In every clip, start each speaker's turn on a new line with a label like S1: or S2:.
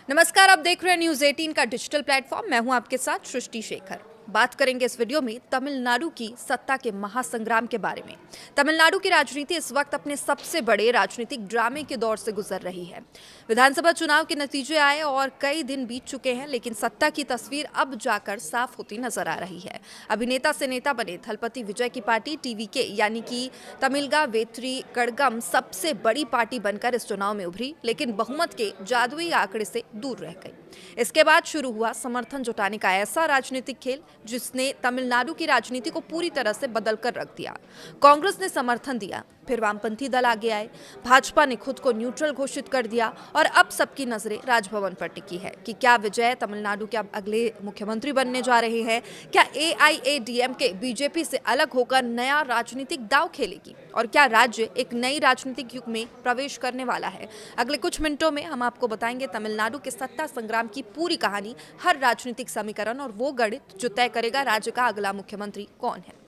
S1: नमस्कार, आप देख रहे हैं न्यूज 18 का डिजिटल प्लेटफॉर्म। मैं हूं आपके साथ सृष्टि शेखर। बात करेंगे इस वीडियो में तमिलनाडु की सत्ता के महासंग्राम के बारे में। तमिलनाडु की राजनीति इस वक्त अपने सबसे बड़े राजनीतिक ड्रामे के दौर से गुजर रही है। विधानसभा चुनाव के नतीजे आए और कई दिन बीत चुके हैं, लेकिन सत्ता की तस्वीर अब जाकर साफ होती नजर आ रही है। अभिनेता से नेता बने थलपति विजय की पार्टी टीवीके यानी कि तमिलगा वेत्री कड़गम सबसे बड़ी पार्टी बनकर इस चुनाव में उभरी, लेकिन बहुमत के जादुई आंकड़े से दूर रह गई। इसके बाद शुरू हुआ समर्थन जुटाने का ऐसा राजनीतिक खेल जिसने तमिलनाडु की राजनीति को पूरी तरह से बदल कर रख दिया। कांग्रेस ने समर्थन दिया, फिर वामपंथी दल आगे आए, भाजपा ने खुद को न्यूट्रल घोषित कर दिया और अब सबकी नजरें राजभवन पर टिकी है कि क्या विजय तमिलनाडु के अब अगले मुख्यमंत्री बनने जा रहे हैं। क्या एआईएडीएमके बीजेपी से अलग होकर नया राजनीतिक दांव खेलेगी और क्या राज्य एक नई राजनीतिक युग में प्रवेश करने वाला है। अगले कुछ मिनटों में हम आपको बताएंगे तमिलनाडु के सत्ता संग्राम की पूरी कहानी, हर राजनीतिक समीकरण और वो गणित जो तय करेगा राज्य का अगला मुख्यमंत्री कौन है।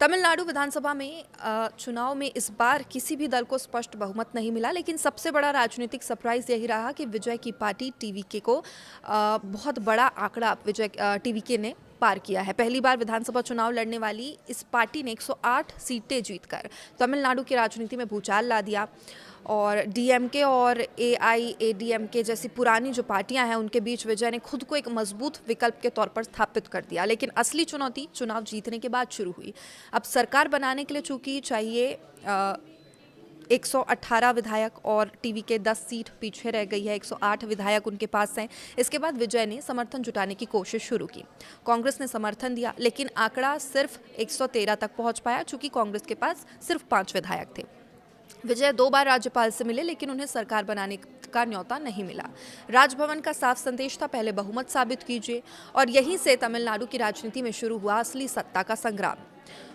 S1: तमिलनाडु विधानसभा में चुनाव में इस बार किसी भी दल को स्पष्ट बहुमत नहीं मिला, लेकिन सबसे बड़ा राजनीतिक सरप्राइज यही रहा कि विजय की पार्टी टीवीके को बहुत बड़ा आंकड़ा विजय टीवीके ने पार किया है। पहली बार विधानसभा चुनाव लड़ने वाली इस पार्टी ने 108 सीटें जीतकर तमिलनाडु की राजनीति में भूचाल ला दिया और डीएमके और एआईएडीएमके जैसी पुरानी जो पार्टियां हैं उनके बीच विजय ने खुद को एक मजबूत विकल्प के तौर पर स्थापित कर दिया। लेकिन असली चुनौती चुनाव जीतने के बाद शुरू हुई। अब सरकार बनाने के लिए चूंकि चाहिए 118 विधायक और टीवी के 10 सीट पीछे रह गई है, 108 विधायक उनके पास हैं। इसके बाद विजय ने समर्थन जुटाने की कोशिश शुरू की। कांग्रेस ने समर्थन दिया, लेकिन आंकड़ा सिर्फ 113 तक पहुंच पाया, चूंकि कांग्रेस के पास सिर्फ 5 विधायक थे। विजय 2 बार राज्यपाल से मिले, लेकिन उन्हें सरकार बनाने का न्योता नहीं मिला। राजभवन का साफ संदेश था, पहले बहुमत साबित कीजिए, और यहीं से तमिलनाडु की राजनीति में शुरू हुआ असली सत्ता का संग्राम।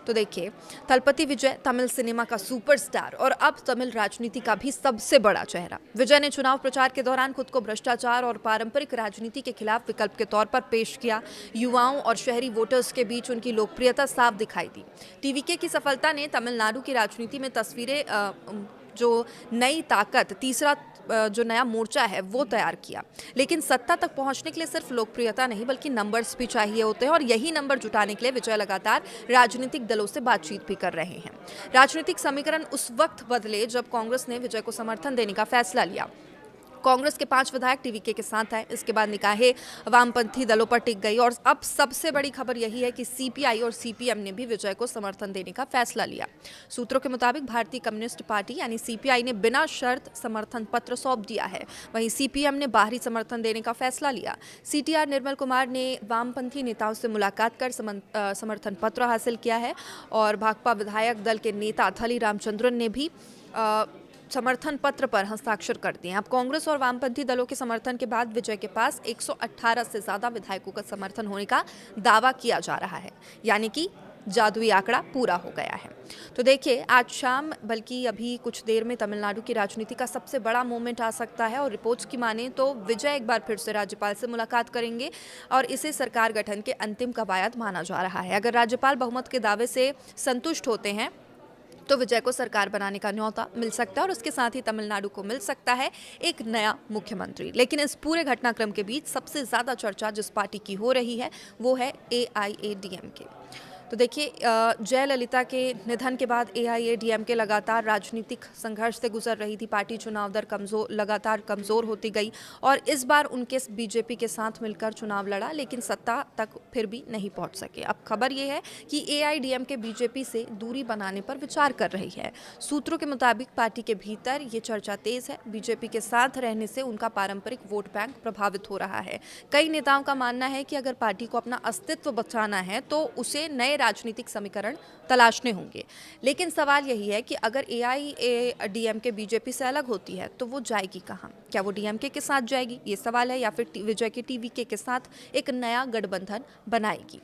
S1: तो देखिए, थलपति विजय तमिल सिनेमा का सुपरस्टार और अब तमिल राजनीति का भी सबसे बड़ा चेहरा। विजय ने चुनाव प्रचार के दौरान खुद को भ्रष्टाचार और पारंपरिक राजनीति के खिलाफ विकल्प के तौर पर पेश किया। युवाओं और शहरी वोटर्स के बीच उनकी लोकप्रियता साफ दिखाई दी। टीवीके की सफलता ने तमिलनाडु की राजनीति में तस्वीरें जो नई ताकत, तीसरा जो नया मोर्चा है वो तैयार किया। लेकिन सत्ता तक पहुंचने के लिए सिर्फ लोकप्रियता नहीं बल्कि नंबर्स भी चाहिए होते हैं, और यही नंबर जुटाने के लिए विजय लगातार राजनीतिक दलों से बातचीत भी कर रहे हैं। राजनीतिक समीकरण उस वक्त बदले जब कांग्रेस ने विजय को समर्थन देने का फैसला लिया। कांग्रेस के 5 विधायक टीवीके के साथ आए। इसके बाद निगाहें वामपंथी दलों पर टिक गई और अब सबसे बड़ी खबर यही है कि सीपीआई और सीपीएम ने भी विजय को समर्थन देने का फैसला लिया। सूत्रों के मुताबिक भारतीय कम्युनिस्ट पार्टी यानी सीपीआई ने बिना शर्त समर्थन पत्र सौंप दिया है। वहीं सीपीएम ने बाहरी समर्थन देने का फैसला लिया। सीटीआर निर्मल कुमार ने वामपंथी नेताओं से मुलाकात कर समर्थन पत्र हासिल किया है और भाकपा विधायक दल के नेता थली रामचंद्रन ने भी समर्थन पत्र पर हस्ताक्षर कर दिए। अब कांग्रेस और वामपंथी दलों के समर्थन के बाद विजय के पास 118 से ज्यादा विधायकों का समर्थन होने का दावा किया जा रहा है, यानी कि जादुई आंकड़ा पूरा हो गया है। तो देखिए, आज शाम बल्कि अभी कुछ देर में तमिलनाडु की राजनीति का सबसे बड़ा मोमेंट आ सकता है और रिपोर्ट्स की माने तो विजय एक बार फिर से राज्यपाल से मुलाकात करेंगे और इसे सरकार गठन के अंतिम कवायद माना जा रहा है। अगर राज्यपाल बहुमत के दावे से संतुष्ट होते हैं तो विजय को सरकार बनाने का न्योता मिल सकता है और उसके साथ ही तमिलनाडु को मिल सकता है एक नया मुख्यमंत्री। लेकिन इस पूरे घटनाक्रम के बीच सबसे ज्यादा चर्चा जिस पार्टी की हो रही है वो है एआईएडीएमके। तो देखिए, जयललिता के निधन के बाद एआईएडीएमके लगातार राजनीतिक संघर्ष से गुजर रही थी। पार्टी चुनाव दर लगातार कमज़ोर होती गई और इस बार उनके बीजेपी के साथ मिलकर चुनाव लड़ा, लेकिन सत्ता तक फिर भी नहीं पहुंच सके। अब खबर यह है कि एआईएडीएमके बीजेपी से दूरी बनाने पर विचार कर रही है। सूत्रों के मुताबिक पार्टी के भीतर ये चर्चा तेज है। बीजेपी के साथ रहने से उनका पारंपरिक वोट बैंक प्रभावित हो रहा है। कई नेताओं का मानना है कि अगर पार्टी को अपना अस्तित्व बचाना है तो उसे नए राजनीतिक समीकरण तलाशने होंगे। लेकिन सवाल यही है कि अगर एआईएडीएमके बीजेपी से अलग होती है तो वो जाएगी कहाँ? क्या वो डीएमके के साथ जाएगी, ये सवाल है, या फिर विजय के टीवीके के साथ एक नया गठबंधन बनाएगी?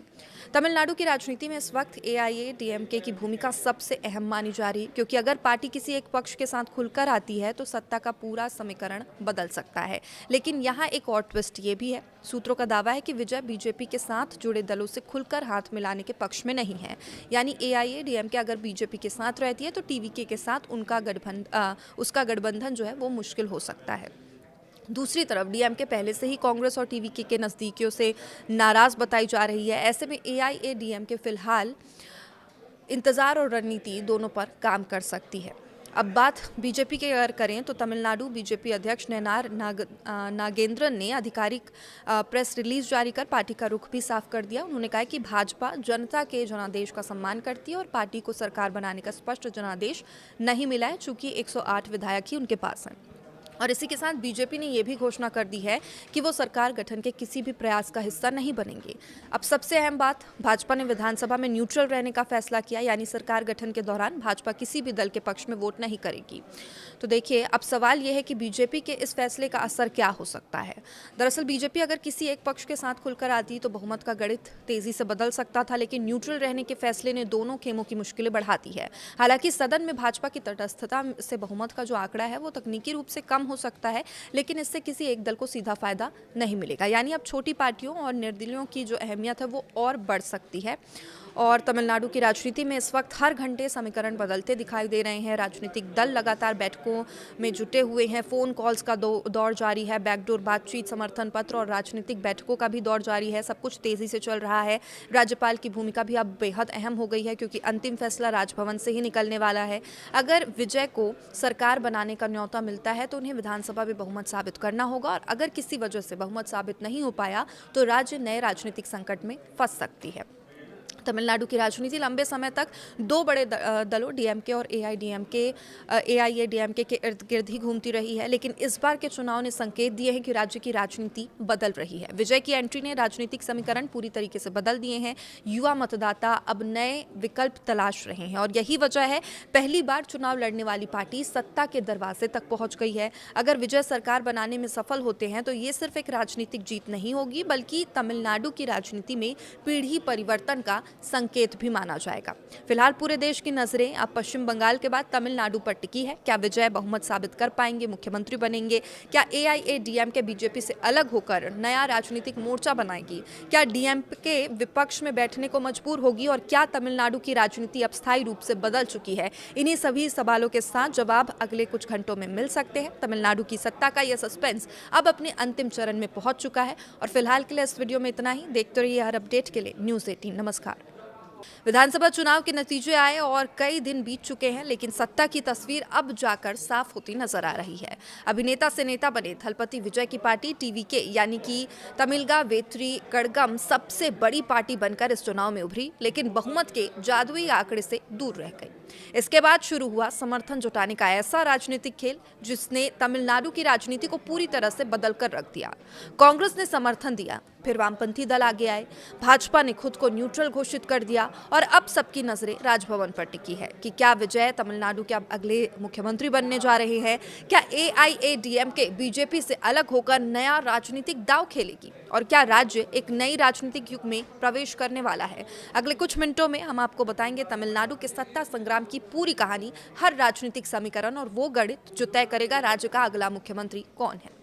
S1: तमिलनाडु की राजनीति में इस वक्त एआईएडीएमके की भूमिका सबसे अहम मानी जा रही है, क्योंकि अगर पार्टी किसी एक पक्ष के साथ खुलकर आती है तो सत्ता का पूरा समीकरण बदल सकता है। लेकिन यहाँ एक और ट्विस्ट ये भी है। सूत्रों का दावा है कि विजय बीजेपी के साथ जुड़े दलों से खुलकर हाथ मिलाने के पक्ष में नहीं है। यानी एआईएडीएमके अगर बीजेपी के साथ रहती है तो टीवीके के साथ उसका गठबंधन जो है वो मुश्किल हो सकता है। दूसरी तरफ डीएमके पहले से ही कांग्रेस और टीवीके के नज़दीकियों से नाराज बताई जा रही है। ऐसे में एआईएडीएमके फिलहाल इंतजार और रणनीति दोनों पर काम कर सकती है। अब बात बीजेपी की अगर करें तो तमिलनाडु बीजेपी अध्यक्ष नयनार नागेंद्रन ने आधिकारिक प्रेस रिलीज जारी कर पार्टी का रुख भी साफ कर दिया। उन्होंने कहा कि भाजपा जनता के जनादेश का सम्मान करती है और पार्टी को सरकार बनाने का स्पष्ट जनादेश नहीं मिला है, चूंकि 108 विधायक ही उनके पास हैं। और इसी के साथ बीजेपी ने यह भी घोषणा कर दी है कि वो सरकार गठन के किसी भी प्रयास का हिस्सा नहीं बनेंगे। अब सबसे अहम बात, भाजपा ने विधानसभा में न्यूट्रल रहने का फैसला किया, यानी सरकार गठन के दौरान भाजपा किसी भी दल के पक्ष में वोट नहीं करेगी। तो देखिए, अब सवाल यह है कि बीजेपी के इस फैसले का असर क्या हो सकता है। दरअसल बीजेपी अगर किसी एक पक्ष के साथ खुलकर आती तो बहुमत का गणित तेजी से बदल सकता था, लेकिन न्यूट्रल रहने के फैसले ने दोनों खेमों की मुश्किलें बढ़ा दी है। हालांकि सदन में भाजपा की तटस्थता से बहुमत का जो आंकड़ा है वो तकनीकी रूप से कम हो सकता है, लेकिन इससे किसी एक दल को सीधा फायदा नहीं मिलेगा। यानी अब छोटी पार्टियों और निर्दलीयों की जो अहमियत है वो और बढ़ सकती है। और तमिलनाडु की राजनीति में इस वक्त हर घंटे समीकरण बदलते दिखाई दे रहे हैं। राजनीतिक दल लगातार बैठकों में जुटे हुए हैं, फोन कॉल्स का दौर जारी है, बैकडोर बातचीत, समर्थन पत्र और राजनीतिक बैठकों का भी दौर जारी है। सब कुछ तेजी से चल रहा है। राज्यपाल की भूमिका भी अब बेहद अहम हो गई है, क्योंकि अंतिम फैसला राजभवन से ही निकलने वाला है। अगर विजय को सरकार बनाने का न्योता मिलता है तो उन्हें विधानसभा में बहुमत साबित करना होगा, और अगर किसी वजह से बहुमत साबित नहीं हो पाया तो राज्य नए राजनीतिक संकट में फंस सकती है। तमिलनाडु की राजनीति लंबे समय तक दो बड़े दलों डीएमके और एआईएडीएमके के इर्द गिर्द ही घूमती रही है, लेकिन इस बार के चुनाव ने संकेत दिए हैं कि राज्य की राजनीति बदल रही है। विजय की एंट्री ने राजनीतिक समीकरण पूरी तरीके से बदल दिए हैं। युवा मतदाता अब नए विकल्प तलाश रहे हैं, और यही वजह है पहली बार चुनाव लड़ने वाली पार्टी सत्ता के दरवाजे तक पहुंच गई है। अगर विजय सरकार बनाने में सफल होते हैं तो ये सिर्फ एक राजनीतिक जीत नहीं होगी, बल्कि तमिलनाडु की राजनीति में पीढ़ी परिवर्तन का संकेत भी माना जाएगा। फिलहाल पूरे देश की नजरें अब पश्चिम बंगाल के बाद तमिलनाडु पर टिकी है। क्या विजय बहुमत साबित कर पाएंगे, मुख्यमंत्री बनेंगे? क्या एआईएडीएमके बीजेपी से अलग होकर नया राजनीतिक मोर्चा बनाएगी? क्या डीएमके विपक्ष में बैठने को मजबूर होगी? और क्या तमिलनाडु की राजनीति अब स्थायी रूप से बदल चुकी है? इन्हीं सभी सवालों के साथ जवाब अगले कुछ घंटों में मिल सकते हैं। तमिलनाडु की सत्ता का यह सस्पेंस अब अपने अंतिम चरण में पहुंच चुका है। और फिलहाल के लिए इस वीडियो में इतना ही। देखते रहिए हर अपडेट के लिए न्यूज़ 18। नमस्कार। विधानसभा चुनाव के नतीजे आए और कई दिन बीत चुके हैं, लेकिन सत्ता की तस्वीर अब जाकर साफ होती नजर आ रही है। अभिनेता से नेता बने थलपति विजय की पार्टी टीवीके यानी कि तमिलगा वेत्री कड़गम सबसे बड़ी पार्टी बनकर इस चुनाव में उभरी, लेकिन बहुमत के जादुई आंकड़े से दूर रह गई। इसके बाद शुरू हुआ समर्थन जुटाने का ऐसा राजनीतिक खेल जिसने तमिलनाडु की राजनीति को पूरी तरह से बदल कर रख दिया। कांग्रेस ने समर्थन दिया, फिर वामपंथी दल आगे आए, भाजपा ने खुद को न्यूट्रल घोषित कर दिया, और अब सबकी नजरें राजभवन पर टिकी है कि क्या विजय तमिलनाडु के अब अगले मुख्यमंत्री बनने जा रहे हैं? क्या एआईएडीएमके बीजेपी से अलग होकर नया राजनीतिक दांव खेलेगी? और क्या राज्य एक नई राजनीतिक युग में प्रवेश करने वाला है? अगले कुछ मिनटों में हम आपको बताएंगे तमिलनाडु के सत्ता संग्राम की पूरी कहानी, हर राजनीतिक समीकरण और वो गणित जो तय करेगा राज्य का अगला मुख्यमंत्री कौन है।